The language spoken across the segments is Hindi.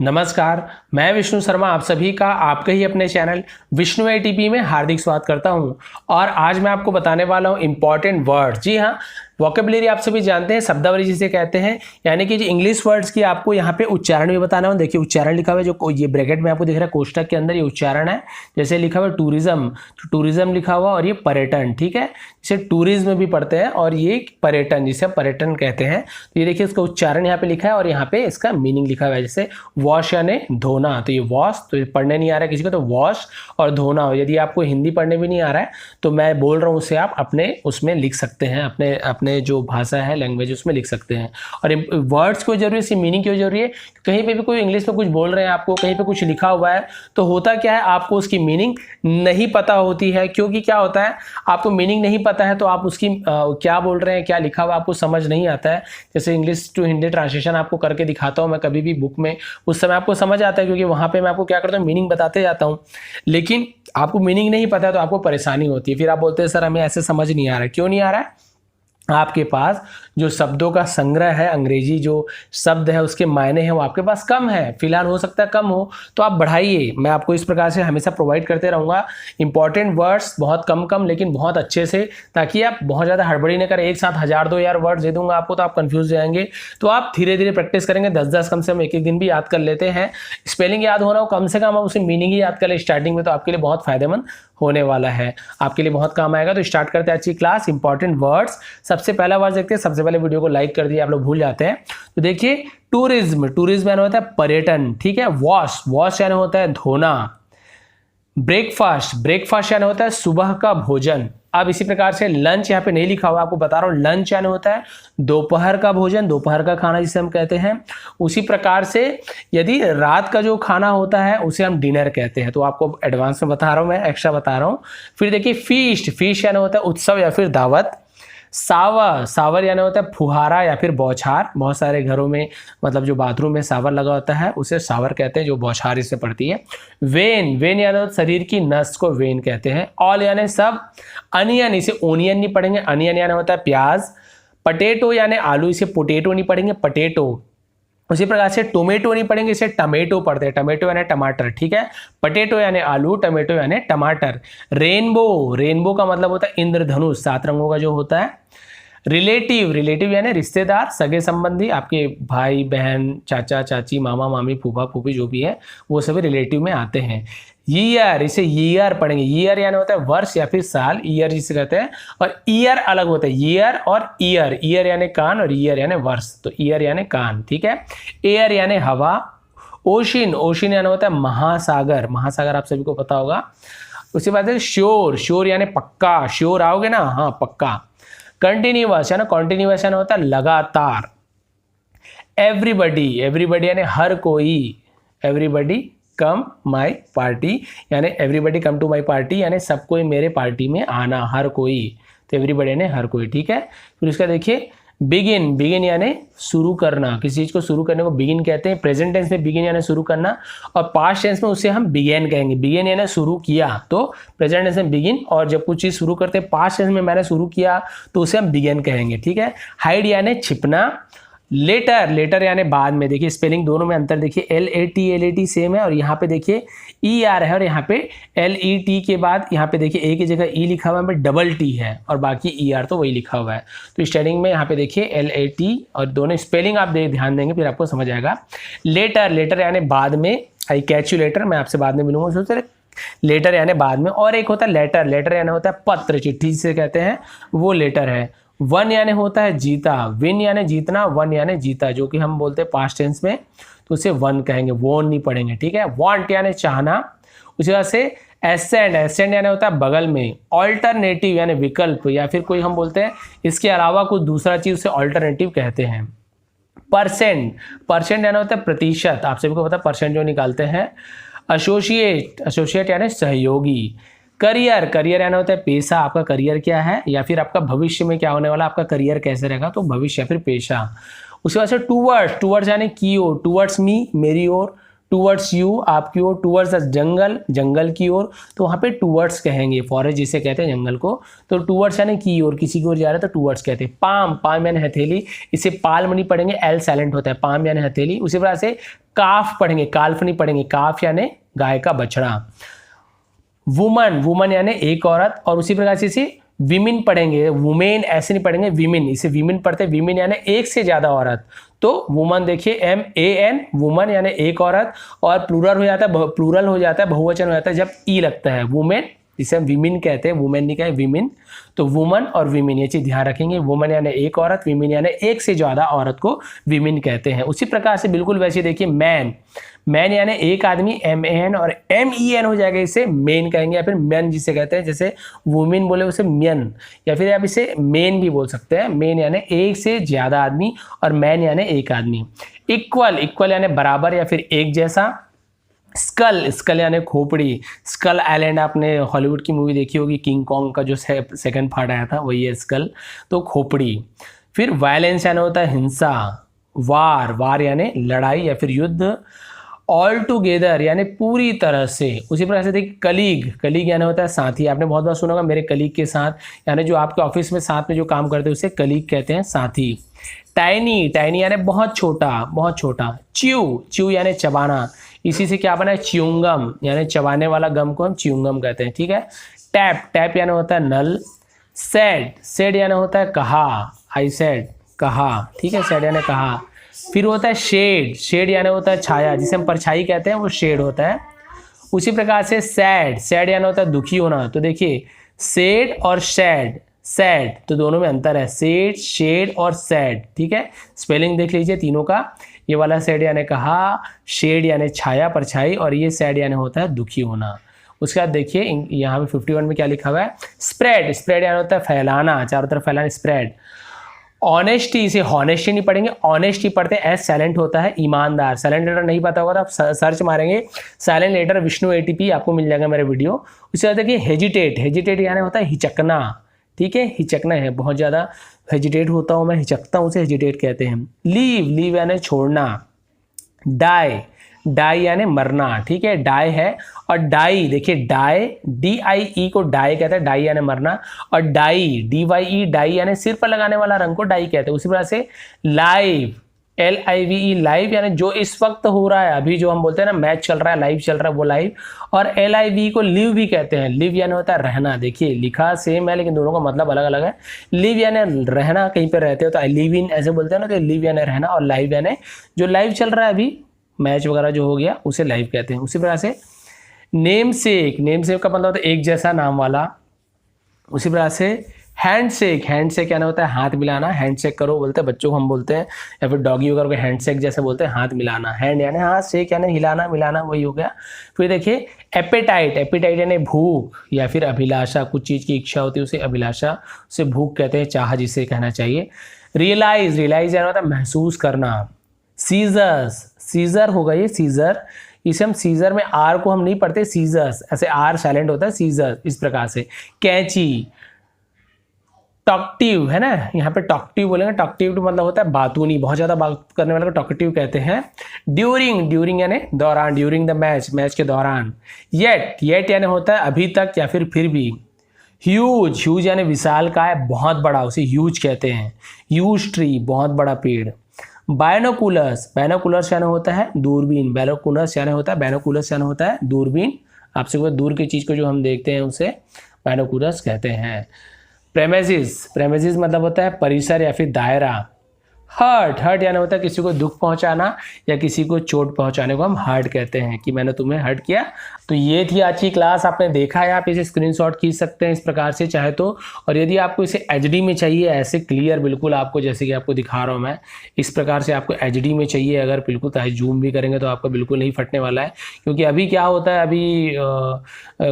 नमस्कार, मैं विष्णु शर्मा आप सभी का आपके ही अपने चैनल विष्णु एटीपी में हार्दिक स्वागत करता हूं। और आज मैं आपको बताने वाला हूं इंपॉर्टेंट वर्ड। जी हाँ, वोकेबुलरी आप सभी जानते हैं, शब्दावली जिसे कहते हैं, यानी कि जो इंग्लिश वर्ड्स की आपको यहाँ पे उच्चारण भी बताना हो। देखिए उच्चारण लिखा हुआ है, जो ये ब्रैकेट में आपको दिख रहा है कोष्टक के अंदर, ये उच्चारण है। जैसे लिखा हुआ है टूरिज्म, तो टूरिज्म लिखा हुआ, और ये पर्यटन, ठीक है, जिसे टूरिज्म भी पढ़ते हैं, और ये पर्यटन, जिसे पर्यटन कहते हैं। तो ये देखिए इसका उच्चारण यहाँ पे लिखा है और यहाँ पे इसका मीनिंग लिखा हुआ है। जैसे वॉश यानी धोना, तो ये वॉश, तो ये पढ़ने नहीं आ रहा है किसी को, तो वॉश और धोना। यदि आपको हिंदी पढ़ने भी नहीं आ रहा है तो मैं बोल रहा हूँ उसे आप अपने उसमें लिख सकते हैं, अपने अपने जो भाषा है, लैंग्वेज, उसमें लिख सकते हैं। और वर्ड्स को जरूरी है, इसकी मीनिंग क्यों जरूरी है? कहीं पे भी कोई इंग्लिश में कुछ बोल रहे हैं, आपको कहीं पे कुछ लिखा हुआ है, तो होता क्या है, आपको उसकी मीनिंग नहीं पता होती है। क्योंकि क्या होता है, आपको मीनिंग नहीं पता है तो आप उसकी क्या बोल रहे हैं, क्या लिखा हुआ, आपको समझ नहीं आता है। जैसे इंग्लिश टू हिंदी ट्रांसलेशन आपको करके दिखाता हूँ मैं कभी भी बुक में, उस समय आपको समझ आता है, क्योंकि वहां पे मैं आपको क्या करता हूँ, मीनिंग बताते जाता हूँ। लेकिन आपको मीनिंग नहीं पता है तो आपको परेशानी होती है, फिर आप बोलते हैं सर हमें ऐसे समझ नहीं आ रहा है। क्यों नहीं आ रहा है? आपके पास जो शब्दों का संग्रह है, अंग्रेजी जो शब्द है उसके मायने हैं वो आपके पास कम है। फिलहाल हो सकता है कम हो, तो आप बढ़ाइए। मैं आपको इस प्रकार से हमेशा प्रोवाइड करते रहूँगा इंपॉर्टेंट वर्ड्स, बहुत कम कम लेकिन बहुत अच्छे से, ताकि आप बहुत ज़्यादा हड़बड़ी न करें। एक साथ 1000-2000 वर्ड्स दे दूंगा आपको तो आप कंफ्यूज हो जाएंगे। तो आप धीरे धीरे प्रैक्टिस करेंगे, 10-10 कम से कम एक दिन भी याद कर लेते हैं। स्पेलिंग याद हो रहा हो, कम से कम आप उसे मीनिंग ही याद कर ले स्टार्टिंग में, तो आपके लिए बहुत फायदेमंद होने वाला है, आपके लिए बहुत काम आएगा। तो स्टार्ट करते हैं आज की क्लास, इंपॉर्टेंट वर्ड्स। सबसे पहला वर्ड देखते हैं। सबसे पहले वीडियो को लाइक कर दिए, आप लोग भूल जाते हैं। तो देखिए टूरिज्म, टूरिज्म यानी होता है पर्यटन, ठीक है। वॉश, वॉश यानी होता है धोना। ब्रेकफास्ट, ब्रेकफास्ट यानी होता है सुबह का भोजन। अब इसी प्रकार से लंच यहाँ पे नहीं लिखा हुआ, आपको बता रहा हूँ, लंच यानी होता है दोपहर का भोजन, दोपहर का खाना जिसे हम कहते हैं। उसी प्रकार से यदि रात का जो खाना होता है उसे हम डिनर कहते हैं। तो आपको एडवांस में बता रहा हूँ, मैं एक्स्ट्रा बता रहा हूँ। फिर देखिए फीस्ट, फीस्ट यानी होता है उत्सव या फिर दावत। सावर, सावर यानी होता है फुहारा या फिर बौछार। बहुत सारे घरों में, मतलब जो बाथरूम में सावर लगा होता है उसे सावर कहते हैं, जो बौछार इससे पड़ती है। वेन, वेन यानी शरीर की नस को वेन कहते हैं। ऑल यानी सब। अनियन, इसे ओनियन नहीं पढ़ेंगे, अनियन यानी होता है प्याज। पटेटो यानी आलू, इसे पोटेटो नहीं पढ़ेंगे, पटेटो। उसी प्रकार से टोमेटो नहीं पढ़ेंगे, इसे टमेटो पढ़ते हैं, टमेटो यानी टमाटर, ठीक है। पटेटो यानी आलू, टमेटो यानी टमाटर। रेनबो, रेनबो का मतलब होता है इंद्रधनुष, 7 रंगों का जो होता है। रिलेटिव, रिलेटिव यानी रिश्तेदार, सगे संबंधी, आपके भाई बहन, चाचा चाची, मामा मामी, फूफा फूफी जो भी है वो सभी रिलेटिव में आते हैं। ईयर, इसे ईयर पढ़ेंगे, ईयर यानी होता है वर्ष या फिर साल, ईयर जिसे कहते हैं। और ईयर अलग होता है, ईयर और ईयर, ईयर यानी कान और ईयर यानी वर्ष, तो ईयर यानी कान, ठीक है। एयर यानी हवा। ओशिन, ओशिन यानी होता है महासागर, महासागर आप सभी को पता होगा। उसके बाद श्योर, श्योर यानी पक्का, श्योर आओगे ना, हाँ पक्का। कंटिन्यूअस यानी, कंटिन्यूअस यानी होता है लगातार। एवरीबडी, एवरीबडी यानी हर कोई। एवरीबडी कम माई पार्टी, यानी everybody come to my party, यानी सब कोई मेरे पार्टी में आना, हर कोई। तो एवरीबडी यानी हर कोई, ठीक है। फिर उसका देखिए बिगिन, बिगिन यानी शुरू करना, किसी चीज को शुरू करने को बिगिन कहते हैं। प्रेजेंट टेंस में बिगिन यानी शुरू करना, और पास्ट टेंस में उसे हम बिगेन कहेंगे। बिगेन यानी शुरू किया, तो प्रेजेंट टेंस में बिगिन, और जब कुछ चीज शुरू करते हैं पास्ट टेंस में मैंने शुरू किया तो उसे हम बिगेन कहेंगे, ठीक है। हाइड यानी छिपना। लेटर, लेटर यानी बाद में। देखिए स्पेलिंग दोनों में अंतर देखिए, LAT सेम है, और यहाँ पे देखिए ER है, और यहाँ पे LET के बाद यहाँ पे देखिए ए की जगह E लिखा हुआ है, डबल T है, और बाकी ER तो वही लिखा हुआ है। तो स्पेलिंग में यहाँ पे देखिए LAT, और दोनों स्पेलिंग आप ध्यान देंगे फिर आपको समझ आएगा। लेटर, लेटर यानी बाद में। आई कैच यू लेटर, मैं आपसे बाद में मिलूंगा, सोचते लेटर यानी बाद में। और एक होता है लेटर, लेटर यानी होता है पत्र, चिट्ठी जिसे कहते हैं, वो लेटर है। वन यानी होता है जीता, विन यानी जीतना, वन यानी जीता, जो कि हम बोलते हैं पास्ट टेंस में, तो उसे वन कहेंगे, वोन नहीं पढ़ेंगे, ठीक है। वांट यानी चाहना। उसी वजह से एसेंड, एसेंड यानी होता है बगल में। ऑल्टरनेटिव यानी विकल्प, या फिर कोई हम बोलते हैं इसके अलावा कुछ दूसरा चीज, उसे ऑल्टरनेटिव कहते हैं। परसेंट, परसेंट यानी होता है प्रतिशत, आप सभी को पता है परसेंट जो निकालते हैं। एसोसिएट, एसोसिएट यानी सहयोगी। करियर, करियर यानी होता है पेशा, आपका करियर क्या है, या फिर आपका भविष्य में क्या होने वाला, आपका करियर कैसे रहेगा, तो भविष्य या फिर पेशा। उसके बाद से टूवर्ड्स, टूवर्ड्स यानी की ओर, टूवर्ड्स मी, मेरी ओर। टूवर्ड्स यू, आपकी ओर, टूवर्ड्स जंगल, जंगल की ओर, तो वहाँ पे टूवर्ड्स कहेंगे, फॉरेस्ट जिसे कहते हैं जंगल को, तो टूवर्ड्स यानी की ओर, किसी की ओर जा रहा है तो टूवर्ड्स कहते हैं। पाम, पाम यानी हथेली, इसे पाल्म नहीं पढ़ेंगे, एल साइलेंट होता है, पाम यानी हथेली। उसी प्रकार से काफ पढ़ेंगे, काल्फ नहीं पढ़ेंगे, काफ यानी गाय का बछड़ा। वुमन, वुमन यानी एक औरत, और उसी प्रकार से इसे विमेन पढ़ेंगे, वुमेन ऐसे नहीं पढ़ेंगे, विमेन, इसे विमेन पढ़ते हैं, विमेन यानी एक से ज्यादा औरत। तो वुमन देखिए MAN, वुमन यानी एक औरत, और प्लूरल हो जाता है, प्लूरल हो जाता है, बहुवचन हो जाता है जब ई लगता है, वुमेन, जिसे हम विमेन कहते हैं, वुमेन नहीं कहें, विमेन। तो वुमन और विमेन, ये चीज ध्यान रखेंगे, वुमन यानी एक औरत, विमेन यानी एक से ज्यादा औरत को विमेन कहते हैं। उसी प्रकार से बिल्कुल वैसे देखिए मैन, मैन यानी एक आदमी, MAN, और MEN हो जाएगा, इसे मेन कहेंगे, या फिर मेन जिसे कहते हैं, जैसे वुमेन बोले उसे मेन, या फिर आप इसे मेन भी बोल सकते हैं। मेन यानी एक से ज्यादा आदमी, और मैन यानी एक आदमी। इक्वल, इक्वल यानी बराबर या फिर एक जैसा। स्कल, स्कल यानी खोपड़ी, स्कल आइलैंड, आपने हॉलीवुड की मूवी देखी होगी, किंग कॉन्ग का जो सेकंड पार्ट आया था वही है स्कल, तो खोपड़ी। फिर वायलेंस यानी होता है हिंसा। वार, वार यानी लड़ाई या फिर युद्ध। ऑल टुगेदर यानी पूरी तरह से। उसी प्रकार से देखिए कलीग, कलीग यानी होता है साथी, आपने बहुत बार सुना होगा मेरे कलीग के साथ, यानी जो आपके ऑफिस में साथ में जो काम करते हैं उसे कलीग कहते हैं, साथी। टाइनी, टाइनी यानी बहुत छोटा, बहुत छोटा। च्यू, च्यू यानी चबाना, इसी से क्या बना है, च्युइंगम, यानी चबाने वाला गम को हम च्युइंगम कहते हैं, ठीक है। टैप, टैप यानी होता है नल। सैड, सैड यानी होता है कहा, आई सेड, कहा, ठीक है, सैड यानी कहा। फिर होता है शेड, शेड यानी होता है छाया, जिसे हम परछाई कहते हैं वो शेड होता है। उसी प्रकार से सैड, सैड यानी होता है दुखी होना, तो देखिए सैड और सैड, सैड तो दोनों में अंतर है, सैड, शेड और सैड, ठीक है। स्पेलिंग देख लीजिए तीनों का, ये वाला सैड यानी कहा, शेड यानी छाया, परछाई, और ये सैड यानी होता है दुखी होना। उसके बाद देखिए यहाँ पे 51 में क्या लिखा हुआ है, स्प्रेड, स्प्रेड यानी होता है फैलाना, चारों तरफ फैलाना, स्प्रेड। ऑनेस्टी, इसे हॉनेस्टी नहीं पढ़ेंगे, ऑनेस्टी पढ़ते हैं, एस साइलेंट होता है, ईमानदार। साइलेंट लेटर नहीं पता होगा तो आप सर्च मारेंगे साइलेंट लेटर विष्णु ATP, आपको मिल जाएगा मेरा वीडियो। उसके बाद देखिए हेजिटेट, हेजिटेट यानी होता है हिचकना, ठीक है, हिचकना है, बहुत ज़्यादा हेजिटेट होता हूँ मैं, हिचकता हूँ, उसे हेजिटेट कहते हैं। लीव, लीव यानी छोड़ना। डाई, डाई यानी मरना, ठीक है, डाई है। और डाई देखिए डाई, DIE को डाई कहते हैं, डाई यानी मरना। और डाई, DYE, डाई यानी सिर पर लगाने वाला रंग को डाई कहते हैं। उसी प्रकार से लाइव, LIVE, लाइव यानी जो इस वक्त हो रहा है, अभी जो हम बोलते हैं ना मैच चल रहा है, लाइव चल रहा है, वो लाइव। और LIV को लिव भी कहते हैं, लिव यानी होता है रहना। देखिए लिखा सेम है लेकिन दोनों का मतलब अलग अलग है। लिव यानी रहना, कहीं पर रहते हो तो आई लिव इन ऐसे बोलते हैं ना, तो लिव यानी रहना, और लाइव यानी जो लाइव चल रहा है अभी, मैच वगैरह जो हो गया उसे लाइव कहते हैं। उसी प्रकार से नेम सेक, नेम सेक का मतलब होता है एक जैसा नाम वाला। उसी प्रकार से हैंडशेक, हैंडशेक क्या होता है, हाथ मिलाना, हैंडशेक करो बोलते हैं बच्चों को, हम बोलते हैं, या फिर डॉगी वगैरह को हैंडशेक जैसे बोलते हैं, हाथ मिलाना। हैंड यानी हाथ, शेक यानी हिलाना मिलाना, वही हो गया। फिर देखिए एपेटाइट, एपेटाइट यानी भूख या फिर अभिलाषा, कुछ चीज़ की इच्छा होती है उसे अभिलाषा, उसे भूख कहते हैं, चाह जिसे कहना चाहिए। रियलाइज, रियलाइज यानी होता है महसूस करना। सीजर्स, सीजर होगा ये सीजर, इसे हम सीजर में आर को हम नहीं पढ़ते, सीजर्स ऐसे आर साइलेंट होता है, सीजर इस प्रकार से। कैंची, टॉक्टिव है ना, यहाँ पे टॉक्टिव बोलेंगे, टॉक्टिव मतलब होता है बातूनी, बहुत ज्यादा बात करने वाले को टॉक्टिव कहते हैं। ड्यूरिंग, ड्यूरिंग यानी दौरान, ड्यूरिंग द मैच, मैच के दौरान। येट, येट यानी होता है अभी तक या फिर भी। ह्यूज, ह्यूज यानी विशाल का है, बहुत बड़ा, उसे ह्यूज कहते हैं। ह्यूज ट्री, बहुत बड़ा पेड़। बायनोकुलर्स, बायनोकुलर्स यानी होता है दूरबीन, बायनोकुलर्स यानी होता है, बायनोकुलर्स यानी होता है दूरबीन, आपसे कोई दूर की चीज़ को जो हम देखते हैं उसे बायनोकुलर्स कहते हैं। प्रेमिसेस, प्रेमिसेस मतलब होता है परिसर या फिर दायरा। हर्ट, हर्ट यानी होता है किसी को दुख पहुंचाना या किसी को चोट पहुंचाने को हम हर्ट कहते हैं, कि मैंने तुम्हें हर्ट किया। तो ये थी आज की क्लास, आपने देखा है, आप इसे स्क्रीनशॉट खींच सकते हैं इस प्रकार से चाहे तो। और यदि आपको इसे HD में चाहिए, ऐसे क्लियर बिल्कुल आपको, जैसे कि आपको दिखा रहा हूँ मैं, इस प्रकार से आपको HD में चाहिए अगर बिल्कुल, तो जूम भी करेंगे तो आपका बिल्कुल नहीं फटने वाला है। क्योंकि अभी क्या होता है, अभी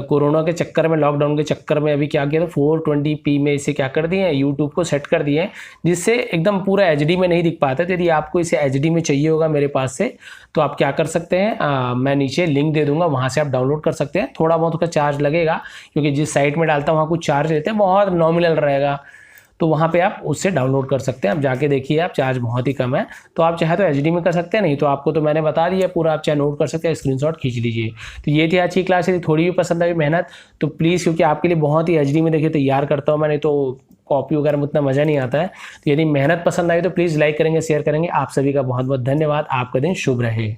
कोरोना के चक्कर में, लॉकडाउन के चक्कर में अभी क्या किया था, 420p में इसे क्या कर दिए, यूट्यूब को सेट कर दिए, जिससे एकदम पूरा HD में नहीं दिख पाता। तो यदि आपको इसे HD में चाहिए होगा मेरे पास से, तो आप क्या कर सकते हैं, मैं नीचे लिंक दे दूंगा, वहाँ से आप डाउनलोड कर सकते हैं। थोड़ा बहुत उसका चार्ज लगेगा, क्योंकि जिस साइट में डालता हूँ वहाँ कुछ चार्ज लेते हैं, बहुत नॉमिनल रहेगा। तो वहाँ पे आप उससे डाउनलोड कर सकते हैं। आप जाके देखिए, आप चार्ज बहुत ही कम है, तो आप चाहे तो एचडी में कर सकते हैं, नहीं तो आपको तो मैंने बता दिया पूरा, आप चाहे नोट कर सकते हैं, स्क्रीनशॉट खींच लीजिए। तो ये थी आज की क्लास। यदि थोड़ी भी पसंद आई मेहनत तो प्लीज़, क्योंकि आपके लिए बहुत ही एचडी में देखिए तैयार करता हूँ मैंने, तो कॉपी वगैरह में उतना मज़ा नहीं आता है। तो यदि मेहनत पसंद आई तो प्लीज़ लाइक करेंगे, शेयर करेंगे। आप सभी का बहुत बहुत धन्यवाद। आपका दिन शुभ रहे।